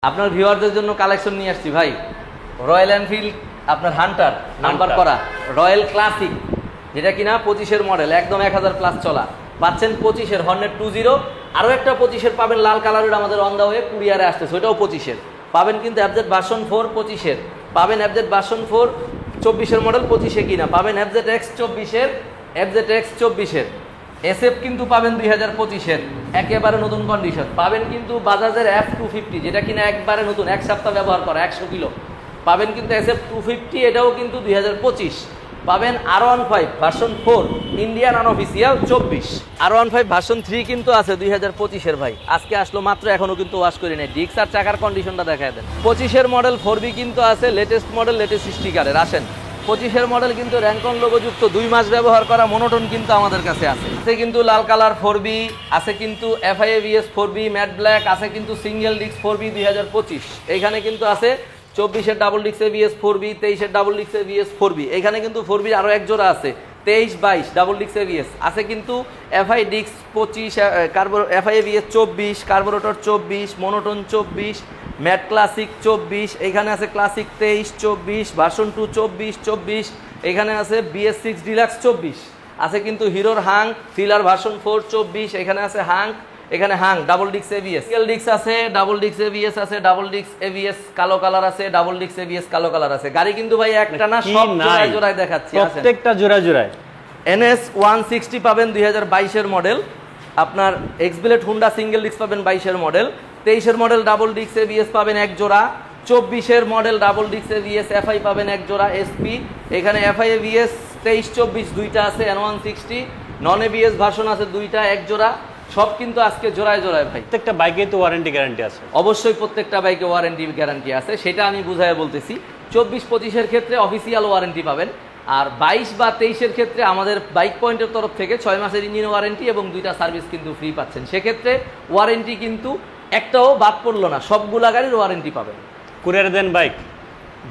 আপনার ভিউয়ারদের জন্য কালেকশন নিয়ে আসছি ভাই। রয়্যাল এনফিল্ড আপনার হান্টার নাম্বার করা রয়্যাল ক্লাসিক, যেটা কিনা 25-এর মডেল, একদম 1000 প্লাস চলা। পাচ্ছেন 25-এর হর্নেট 20, আরও একটা 25-এর পাবেন লাল কালারের, আমাদের অন দা ওয়ে কুরিয়ারে আসতেছে, ওইটাও 25-এর পাবেন। কিন্তু এফজেড ভার্সন 4 25-এর পাবেন, এফজেড ভার্সন 4 24-এর মডেল 25-এ কিনা পাবেন, এফজেড এক্স 24-এর এসএফ কিন্তু পাবেন 2025-এর একেবারে নতুন কন্ডিশন পাবেন। কিন্তু বাজাজের F250, যেটা কিনা একবারে নতুন, এক সপ্তাহ ব্যবহার করা, 100 কিলো পাবেন কিন্তু SF 250, এটাও কিন্তু 2025 পাবেন। R15 version 4 Indian unofficial 24, R15 version 3 কিন্তু আছে 2025-এর ভাই, আজকে আসলো মাত্র, এখনো কিন্তু ওয়াশ করি নাই। ডিক্স আর চাকার কন্ডিশনটা দেখায় দেন। 25-এর মডেল 4B কিন্তু আছে, লেটেস্ট মডেল, লেটেস্ট স্টিকারের। আসেন 25-এর মডেল কিন্তু র্যাঙ্কন লোগোযুক্ত, 2 মাস ব্যবহার করা মোনোটোন কিন্তু আমাদের কাছে আছে। কিন্তু লাল কালার 4B আছে, কিন্তু FIABS 4B ম্যাট ব্ল্যাক আছে, কিন্তু সিঙ্গেল ডিস্ক 4B 2025। এইখানে কিন্তু আছে 24-এর ডাবল ডিস্ক ABS 4B, 23-এর ডাবল ডিস্ক ABS 4B। এখানে কিন্তু 4B আরও এক জোড়া আছে, 23-22 ডাবল ডিস্ক ABS আছে, কিন্তু FI disc 25, FIABS 24, carburettor 24, monotone 24, matte classic 24, এখানে আছে ক্লাসিক 23, 24 ভার্সন 2 24, এখানে আছে BS6 ডিলাক্স 24 আছে, কিন্তু হিরোর হাং ফিলার ভার্সন 4 24, এখানে আছে হাঙ্ক, এখানে Hunk double disc ABS, single disc আছে, ডাবল ডিস্ক ABS আছে, ডাবল ডিস্ক ABS কালো কালার আছে, ডাবল ডিস্ক ABS কালো কালার আছে। গাড়ি কিন্তু ভাই একটা না, সব জোড়ায় জোড়ায় দেখাচ্ছি, প্রত্যেকটা জোড়ায় জোড়ায়। NS 160 পাবেন 2022-এর মডেল, আপনার এক্সবিলেট হুন্ডা সিঙ্গেল ডিস্ক পাবেন 22-এর মডেল, 23-এর মডেল ডাবল ডিস্ক ABS পাবেন এক জোড়া, 24-এর model double disc ABS FI পাবেন এক জোড়া SP, এখানে FI ABS 23-24 দুইটা আছে, N160 নন ABS ভার্সন আছে দুইটা, এক জোড়া, সব কিন্তু আজকে জোড়ায় জোড়ায় ভাই। প্রত্যেকটা বাইকে তো ওয়ারেন্টি গ্যারান্টি আছে, অবশ্যই প্রত্যেকটা বাইকে ওয়ারেন্টি গ্যারান্টি আছে, সেটা আমি বুঝায় বলতেছি। 24-25-এর ক্ষেত্রে অফিসিয়াল ওয়ারেন্টি পাবেন, আর 22 বা 23-এর ক্ষেত্রে আমাদের বাইক পয়েন্টের তরফ থেকে 6 মাসের ইঞ্জিন ওয়ারেন্টি এবং 2টা সার্ভিস কিন্তু ফ্রি পাচ্ছেন। সেক্ষেত্রে ওয়ারেন্টি কিন্তু একটাও বাদ পড়লো না, সবগুলা গাড়ির ওয়ারেন্টি পাবেন। কুরিয়ারে দেন বাইক?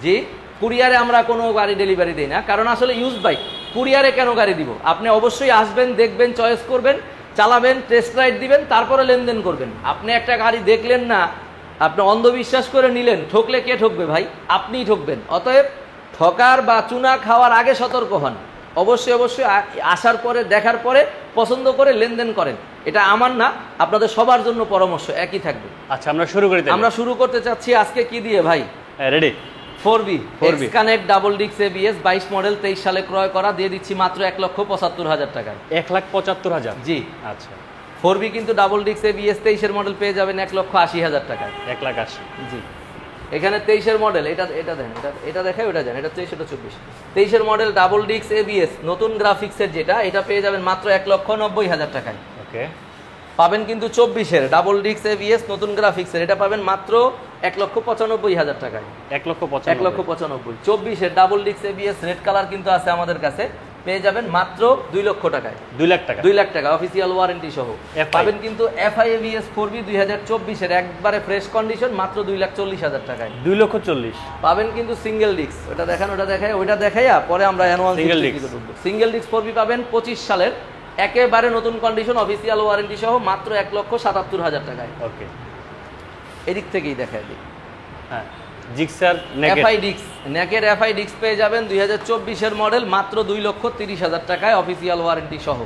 জি, কুরিয়ারে আমরা কোনো গাড়ি ডেলিভারি দিই না, কারণ আসলে ইউজ বাইক কুরিয়ারে কেন গাড়ি দিব? আপনি অবশ্যই আসবেন, দেখবেন, চয়েস করবেন, চালাবেন, টেস্ট রাইড দিবেন, তারপরে লেনদেন করবেন। আপনি একটা গাড়ি দেখলেন না, আপনি অন্ধবিশ্বাস করে নিলেন, ঠকলে কে ঠকবে ভাই? আপনিই ঠকবেন। অতএব ঠকার বা চুনা খাওয়ার আগে সতর্ক হন। অবশ্যই আসার পরে, দেখার পরে পছন্দ করে লেনদেন করেন। এটা আমার না, আপনাদের সবার জন্য পরামর্শ একই থাকবে। আচ্ছা, আমরা শুরু করতে চাচ্ছি আজকে কি দিয়ে ভাই? Ready 4B connect double disc ABS 22 model, 23 সালে ক্রয় করা, দিয়ে দিচ্ছি মাত্র 1,75,000 টাকায়। 1,75,000? জি। আচ্ছা, 4B কিন্তু ডাবল ডিস্ক ABS 23-এর মডেল পেয়ে যাবেন 1,80,000 টাকায়। 1,80,000? জি। এখানে 23-এর মডেল, এটা দেখেন, এটা দেখায়, ওটা জান, এটা 23, এটা 24। 23-এর মডেল ডাবল ডিস্ক ABS নতুন গ্রাফিক্সের যেটা, এটা পেয়ে যাবেন মাত্র 1,90,000 টাকায়। ওকে। পাবেন কিন্তু 24-এর ডাবল ডিস্ক ABS নতুন গ্রাফিক্সের, এটা পাবেন মাত্র 1,95,000 টাকায়। 1,95,000? 24-এর double disc ABS red colour কিন্তু আছে আমাদের কাছে, পেয়ে যাবেন মাত্র 2 লক্ষ টাকায়। 2 লাখ টাকা? 2 লাখ টাকা অফিসিয়াল ওয়ারেন্টি সহ পাবেন। কিন্তু FI ABS 4B 2024-এর একবারে ফ্রেশ কন্ডিশন, মাত্র 2,40,000 টাকায়। 2,40,000 পাবেন কিন্তু সিঙ্গেল ডিস্ক, ওটা দেখান, ওটা দেখায়, ওইটা দেখাইয়া পরে আমরা সিঙ্গেল ডিস্ক 4B পাবেন 25 সালের একেবারে নতুন কন্ডিশন, অফিসিয়াল ওয়ারেন্টি সহ, মাত্র 1,77,000 টাকায়। ওকে, এদিক থেকেই দেখায় দিই। হ্যাঁ, জিক্সার FI ডিস্ক, নেকের FI ডিস্ক পেয়ে যাবেন 2024-এর মডেল, মাত্র 2,30,000 টাকায় অফিসিয়াল ওয়ারেন্টি সহ।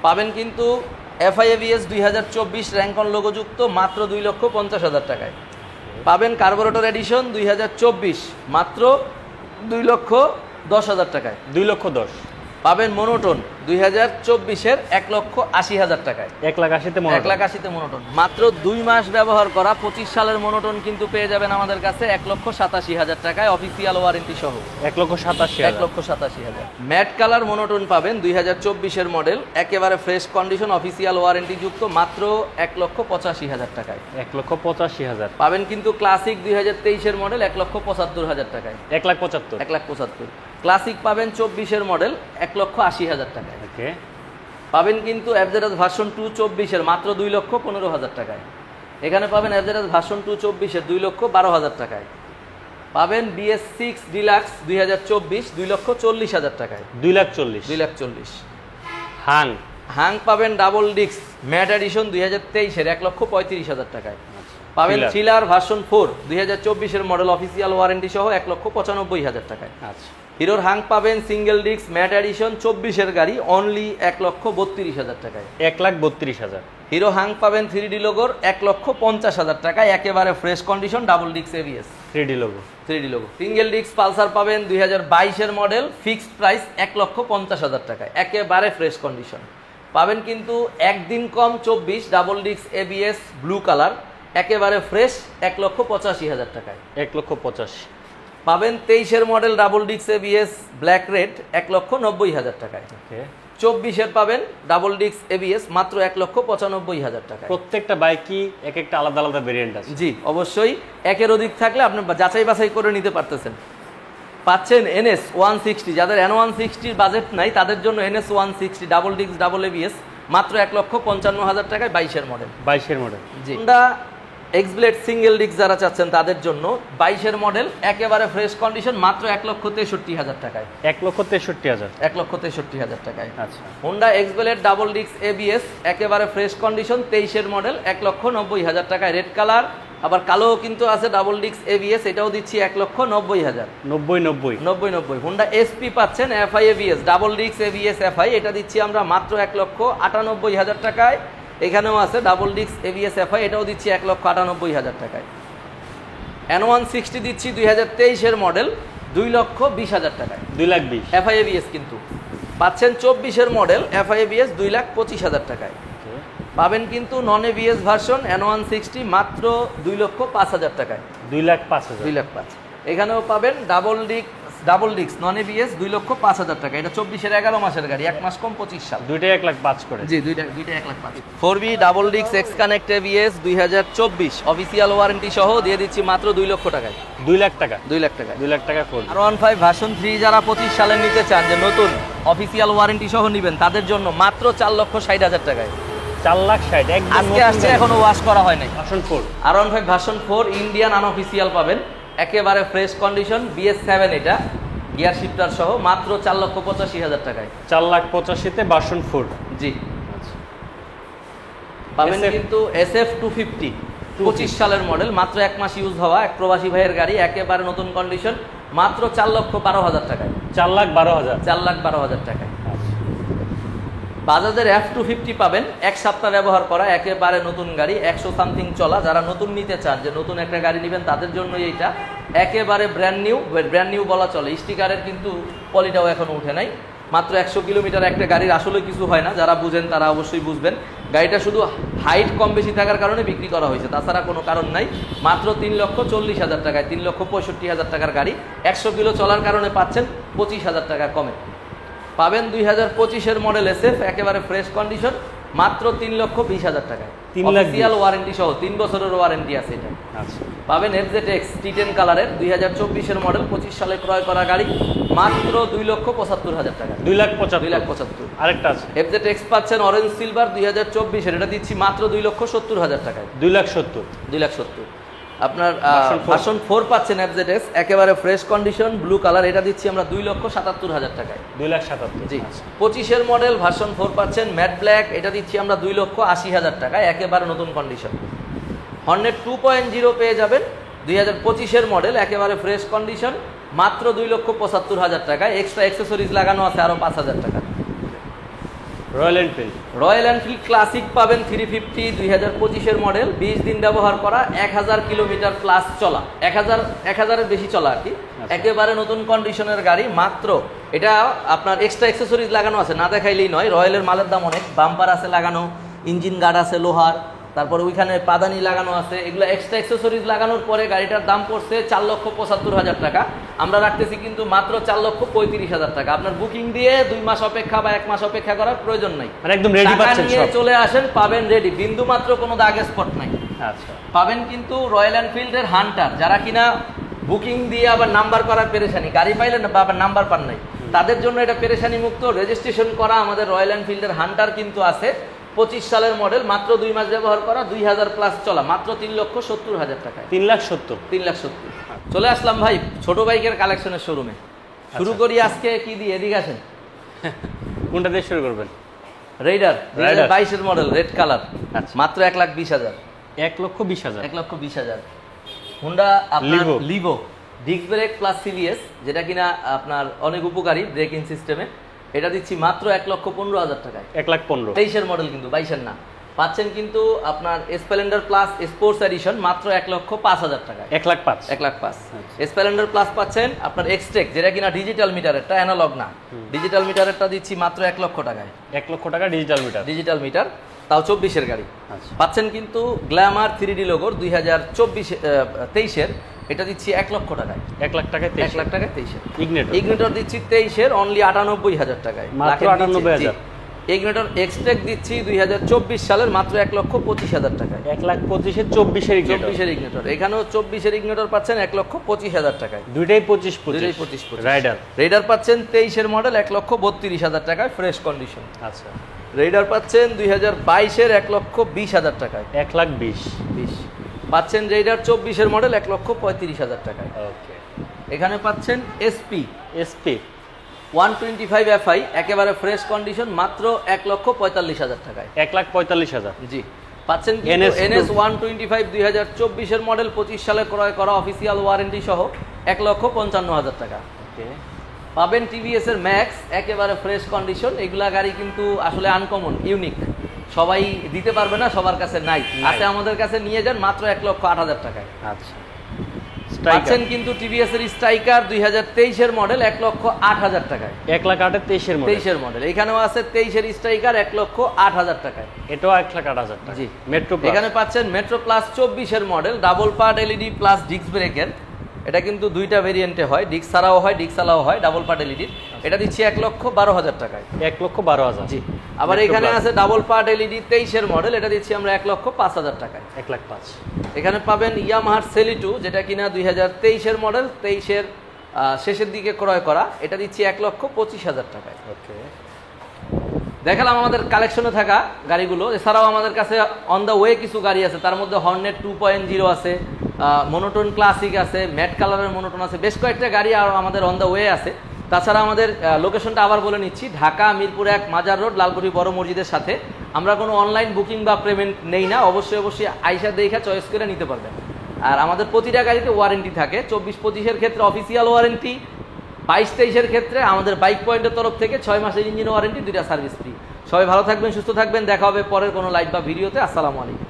পাবেন কিন্তু FI ABS 2024 র্যাঙ্কন লোগোযুক্ত, মাত্র 2,50,000 টাকায়। পাবেন কার্বোরেটর এডিশন 2024 মাত্র 2,10,000 টাকায়। 2,10,000? পাবেন মোনোটোন 2024-এর 1,80,000 টাকায়। 1,80,000 মোনোটোন মাত্র 2 মাস ব্যবহার করা 25 সালের মোনোটোন কিন্তু পেয়ে যাবেন আমাদের কাছে 1,87,000 টাকায় অফিসিয়াল ওয়ারেন্টি সহ। 1,87,000? ম্যাট কালার মোনোটোন পাবেন 2024-এর মডেল, একেবারে ফ্রেশ কন্ডিশন, অফিসিয়াল ওয়ারেন্টি যুক্ত, মাত্র 1,85,000 টাকায়। 1,85,000? পাবেন কিন্তু ক্লাসিক 2023-এর মডেল 1,75,000 টাকায়। 1,75,000? ক্লাসিক পাবেন 24-এর মডেল 1,80,000 টাকায়। ওকে। পাবেন কিন্তু এফজেড ভার্সন 2 24-এর মাত্র 2,15,000 টাকায়। এখানে পাবেন এফজেড ভার্সন 2 24-এর 2,12,000 টাকায়। পাবেন BS6 ডিলাক্স 2024 2,40,000 টাকায়। 2,40,000? হাং পাবেন ডাবল ডিস্ক ম্যাট এডিশন 2023-এর 1,35,000 টাকায়। পাবেন থ্রিলার ভার্সন 4 2024 এর মডেল অফিসিয়াল ওয়ারেন্টি সহ 1,95,000 টাকায়। আচ্ছা। হিরোর হাঙ্ক পাবেন সিঙ্গেল ডিস্ক ম্যাট এডিশন 24 এর গাড়ি অনলি 1,32,000 টাকায়। 1,32,000। হিরো হাঙ্ক পাবেন 3D লোগোর 1,50,000 টাকায়, একেবারে fresh condition, double disc ABS 3D logo. Single disc Pulsar পাবেন 2022 এর মডেল, ফিক্সড প্রাইস 1,50,000 টাকায়, একেবারে ফ্রেশ কন্ডিশন। পাবেন কিন্তু একদিন কম 24 double disc ABS blue colour, একেবারে ফ্রেশ 1,85,000 টাকায়। 1,85,000। পাবেন 23 এর model double disc ABS black red 1,90,000 টাকায়। 24 এর পাবেন ডাবল ডিস্ক এবিএস মাত্র 1,95,000 টাকা। প্রত্যেকটা বাইকই এক একটা আলাদা আলাদা ভেরিয়েন্ট আছে। জি অবশ্যই, একের অধিক থাকলে আপনি যাচাই বাছাই করে নিতে পারতেছেন। পাচ্ছেন NS 160, যাদের N160 বাজেট নাই তাদের জন্য NS 160 double disc double ABS মাত্র 1,55,000 টাকায়, 22 এর মডেল। 22 এর মডেল। জি, হোন্ডা এক্সব্লেড সিঙ্গেল ডিস্ক যারা চাচ্ছেন তাদের জন্য 22 এর মডেল, একেবারে ফ্রেশ কন্ডিশন, মাত্র 1,63,000 টাকায়। 1,63,000। 1,63,000 টাকায়। আচ্ছা। Honda X-Blade double disc ABS একেবারে ফ্রেশ কন্ডিশন, 23 এর মডেল, 1,90,000 টাকায়, রেড কালার। আবার কালো কিন্তু আছে ডাবল ডিস্ক এবিএস, এটাও দিচ্ছি 1,90,000। 90। হোন্ডা এসপি পাচ্ছেন FI ABS double disc ABS FI, এটা দিচ্ছি আমরা মাত্র 1,98,000 টাকায়। এখানেও আছে ডাবল ডিস্ক এবিএস এফআই, এটাও দিচ্ছি 1,98,000 টাকায়। N160 দিচ্ছি 2023 এর মডেল 2,20,000 টাকায়। 2,20,000 এফআই এবিএস কিন্তু পাচ্ছেন 24 এর মডেল এফআই এবিএস 2,25,000 টাকায়। পাবেন কিন্তু নন এবিএস ভার্সন N160 মাত্র 2,05,000 টাকায়। 2,05,000। 2,05,000। এখানেও পাবেন ডাবল ডিস্ক নন এবিএস 2,05,000 টাকা। এটা 24 এর 11 মাসের গাড়ি, 1 মাস কম 25 সাল। দুইটাই 1,05,000 করে। জি, দুইটা 1,05,000। 4B double disc x connect ABS 2024 official warranty সহ দিয়ে দিচ্ছি মাত্র 2 লক্ষ টাকায়। 2 লাখ টাকা। 2 লাখ টাকা। 2 লাখ টাকা ফোর। R15 ভার্সন 3 যারা 25 সালে নিতে চান, যে নতুন অফিসিয়াল ওয়ারেন্টি সহ নেবেন, তাদের জন্য মাত্র 4,60,000 টাকায়। 4,60,000 একদম আজকে আসছে, এখনো ওয়াশ করা হয় নাই। Version 4 R15 version 4 Indian unofficial পাবেন, একেবারে ফ্রেশ কন্ডিশন, BS7 এটা, গিয়ার শিফটার সহ, মাত্র 4,85,000 টাকায়। 4,85,000 তে ভার্সন 4। জি। পাবেন কিন্তু SF 250 25 সালের মডেল, মাত্র 1 মাস ইউজ হওয়া, এক প্রবাসী ভাইয়ের গাড়ি, একেবারে নতুন কন্ডিশন, মাত্র 4,12,000 টাকায়। 4,12,000। 4,12,000 টাকায়। বাজাজের F250 পাবেন, এক সপ্তাহ ব্যবহার করা, একেবারে নতুন গাড়ি, 100 সামথিং চলা। যারা নতুন নিতে চান, যে নতুন একটা গাড়ি নেবেন, তাদের জন্য এইটা একেবারে ব্র্যান্ড নিউ বলা চলে। স্টিকারের কিন্তু পলিটাও এখনো উঠে নাই। মাত্র 100 কিলোমিটার একটা গাড়ির আসলে কিছু হয় না, যারা বুঝেন তারা অবশ্যই বুঝবেন। গাড়িটা শুধু হাইট কম বেশি থাকার কারণে বিক্রি করা হয়েছে, তাছাড়া কোনো কারণ নাই। মাত্র 3,40,000 টাকায়, 3,65,000 টাকার গাড়ি, 100 কিলো চলার কারণে পাচ্ছেন 25,000 টাকা কমে। পাবেন 2025 এর মডেল SF একেবারে ফ্রেশ কন্ডিশন, মাত্র 3,20,000 টাকায়। অফিসিয়াল ওয়ারেন্টি সহ 3 বছরের ওয়ারেন্টি আছে এটা। আচ্ছা। পাবেন FZX T10 কালারের 2024 এর মডেল, 25 সালে ক্রয় করা গাড়ি, মাত্র 2,75,000 টাকা। 2,75,000। আরেকটা আছে FZX পাচ্ছেন অরেঞ্জ সিলভার 2024 এর, এটা দিচ্ছি মাত্র 2,70,000 টাকায়। 2,70,000। 2,70,000। আপনার ভার্সন 4 পাচ্ছেন FZX একেবারে ফ্রেশ কন্ডিশন ব্লু কালার, এটা দিচ্ছি আমরা 2,77,000 টাকায়। 2,77,000। জি। 25 এর মডেল ভার্সন 4 পাচ্ছেন ম্যাট ব্ল্যাক, এটা দিচ্ছি আমরা 2,80,000 টাকায়, একেবারে নতুন কন্ডিশন। হর্নেট 2.0 পেয়ে যাবেন 2025 এর মডেল, একেবারে ফ্রেশ কন্ডিশন, মাত্র 2,75,000 টাকায়। এক্সট্রা অ্যাক্সেসরিজ লাগানো আছে আরো 5,000 টাকা। রয়্যাল এনফিল্ড ক্লাসিক পাবেন 350 2025 এর মডেল, 20 দিন ব্যবহার করা, 1000 কিলোমিটার প্লাস চলা, 1000-এর বেশি চলা আর কি, একেবারে নতুন কন্ডিশনের গাড়ি। মাত্র এটা আপনার এক্সট্রা অ্যাক্সেসরিজ লাগানো আছে, না দেখাইলেই নয়। রয়্যালের মালের দাম অনেক, বাম্পার আছে লাগানো, ইঞ্জিন গার্ড আছে লোহার, তারপরে ওইখানে পাদানি লাগানো আছে, এগুলো এক্সট্রা অ্যাক্সেসরিজ লাগানোর পরে গাড়িটার দাম পড়ছে 4,75,000 টাকা। আমরা রাখতেছি কিন্তু মাত্র 4,35,000 টাকা। আপনার বুকিং দিয়ে 2 মাস অপেক্ষা বা 1 মাস অপেক্ষা করার প্রয়োজন নাই, মানে একদম রেডি পাচ্ছেন সব। চলে আসেন, পাবেন রেডি, বিন্দু মাত্র কোনো দাগ স্পট নাই। আচ্ছা। পাবেন কিন্তু রয়্যাল এনফিল্ডের হান্টার, যারা কিনা বুকিং দিয়ে আবার নাম্বার করার পেরেশানি, গাড়ি পাইলেন না আবার নাম্বার পান নাই, তাদের জন্য এটা পেরেশানি মুক্ত। রেজিস্ট্রেশন করা আমাদের রয়্যাল এনফিল্ডের হান্টার কিন্তু আছে, 25 সালের মডেল, মাত্র 2 মাস ব্যবহার করা, 2000 প্লাস চলা, মাত্র 3,70,000 টাকায়। 3,70,000। চলে আসলাম ভাই ছোট বাইকের কালেকশনের শোরুমে। শুরু করি আজকে কি দিয়ে, এদিকে আসেন। কোনটা দিয়ে শুরু করবেন? রেইডার 2022 এর মডেল, রেড কালার, মাত্র 1,20,000। 1,20,000 1,20,000 হুন্ডা আপনার Livo disc brake plus CBS, যেটা কিনা আপনার অনেক উপকারী ব্রেকিং সিস্টেমে, এটা দিচ্ছি মাত্র 1,15,000 টাকায়। 1,15,000 23-এর মডেল কিন্তু 22-এর না। পাচ্ছেন কিন্তু আপনার স্প্লেন্ডার প্লাস স্পোর্টস এডিশন মাত্র 1,05,000 টাকায়। 1,05,000 1,05,000 স্প্লেন্ডার প্লাস পাচ্ছেন আপনার এক্সটেক, যেটা কিনা ডিজিটাল মিটারেরটা, অ্যানালগ না, ডিজিটাল মিটারেরটা দিচ্ছি মাত্র 1 লক্ষ টাকায়। 1 লক্ষ টাকা ডিজিটাল মিটার, ডিজিটাল মিটার, তাও 24-এর গাড়ি। আচ্ছা, পাচ্ছেন কিন্তু গ্ল্যামার 3D লোগোর 2023-এর, এটা দিচ্ছি 1 লক্ষ টাকায়। 1 লাখ টাকায় 1 লাখ টাকায় 23-এর ইগনিটর দিচ্ছি 23-এর অনলি 98,000 টাকায়, মাত্র 98,000। ইগনিটর এক্সটেক দিচ্ছি 2024 সালের মাত্র 1,25,000 টাকায়। 1,25,000 24-এর ইগনিটর। এখানেও 24-এর ইগনিটর পাচ্ছেন 1,25,000 টাকায়। দুইটাই 25 রাইডার পাচ্ছেন 23-এর মডেল 1,32,000 টাকায় ফ্রেশ কন্ডিশন। আচ্ছা, রাইডার পাচ্ছেন 2022-এর 1,20,000 টাকায়। 1,20,000 পাচ্ছেন রাইডার 24-এর মডেল 1,35,000 টাকায়। ওকে, এখানে পাচ্ছেন এসপি 125 FI একেবারে ফ্রেশ কন্ডিশন মাত্র 1,45,000 টাকায়। 1,45,000 জি। পাচ্ছেন NS 125 2024-এর মডেল 25 সালে ক্রয় করা অফিসিয়াল ওয়ারেন্টি সহ 1,55,000 টাকা। ওকে, পাবেন টিভিএস এর ম্যাক্স একেবারে ফ্রেশ কন্ডিশন। এগুলা গাড়ি কিন্তু আসলে আনকমন, ইউনিক, সবাই দিতে পারবে না, সবার কাছে নাই, আছে আমাদের কাছে, নিয়ে যান মাত্র 1,08,000 টাকায়। আচ্ছা, পাচ্ছেন কিন্তু টিভিএস এর স্ট্রাইকার 2023-এর মডেল 1,08,000 টাকায়। 1,08,000 23-এর মডেল। এখানেও আছে 23-এর স্ট্রাইকার 1,08,000 টাকায়। এটাও 1,08,000 টাকা। জি। মেট্রো প্লাস, এখানে পাচ্ছেন মেট্রো প্লাস 24-এর model double part LED plus disc ব্রেকের। এটা কিন্তু দুইটা ভেরিয়েন্টে হয়, ডিস্ক ছাড়াও হয়, ডিস্ক চালাও হয়, ডাবল পার্ট এলইডি। এটা দিচ্ছি 1,12,000 টাকায়। 1,12,000 জি। আবার এখানে আছে ডাবল পার্ট এলইডি 23-এর মডেল, এটা দিচ্ছি আমরা 1,05,000 টাকায়। 1,05,000 এখানে পাবেন ইয়ামাহার সেলিটু, যেটা কিনা 2023-এর মডেল, 23-এর শেষের দিকে ক্রয় করা, এটা দিচ্ছি 1,25,000 টাকায়। ওকে, দেখালাম আমাদের কালেকশনে থাকা গাড়িগুলো। এছাড়াও আমাদের কাছে অন দ্য ওয়ে কিছু গাড়ি আছে, তার মধ্যে হর্নেট 2.0 আছে, মনোটোন ক্লাসিক আছে, ম্যাট কালারের মনোটোন আছে, বেশ কয়েকটা গাড়ি আর আমাদের অন দ্য ওয়ে আছে। তাছাড়া আমাদের লোকেশনটা আবার বলে নিচ্ছি, ঢাকা মিরপুর 1 মাজার রোড, লালকুঠি বড় মসজিদের সাথে। আমরা কোনো অনলাইন বুকিং বা পেমেন্ট নেই না, অবশ্যই আইসা দেখে চয়েস করে নিতে পারবেন। আর আমাদের প্রতিটা গাড়িতে ওয়ারেন্টি থাকে, 24-25-এর ক্ষেত্রে অফিসিয়াল ওয়ারেন্টি, 22-23-এর ক্ষেত্রে আমাদের বাইক পয়েন্টের তরফ থেকে 6 মাসের ইঞ্জিন ওয়ারেন্টি, 2টা সার্ভিস ফ্রি। সবাই ভালো থাকবেন, সুস্থ থাকবেন, দেখা হবে পরের কোনো লাইভ বা ভিডিওতে। আসসালামু আলাইকুম।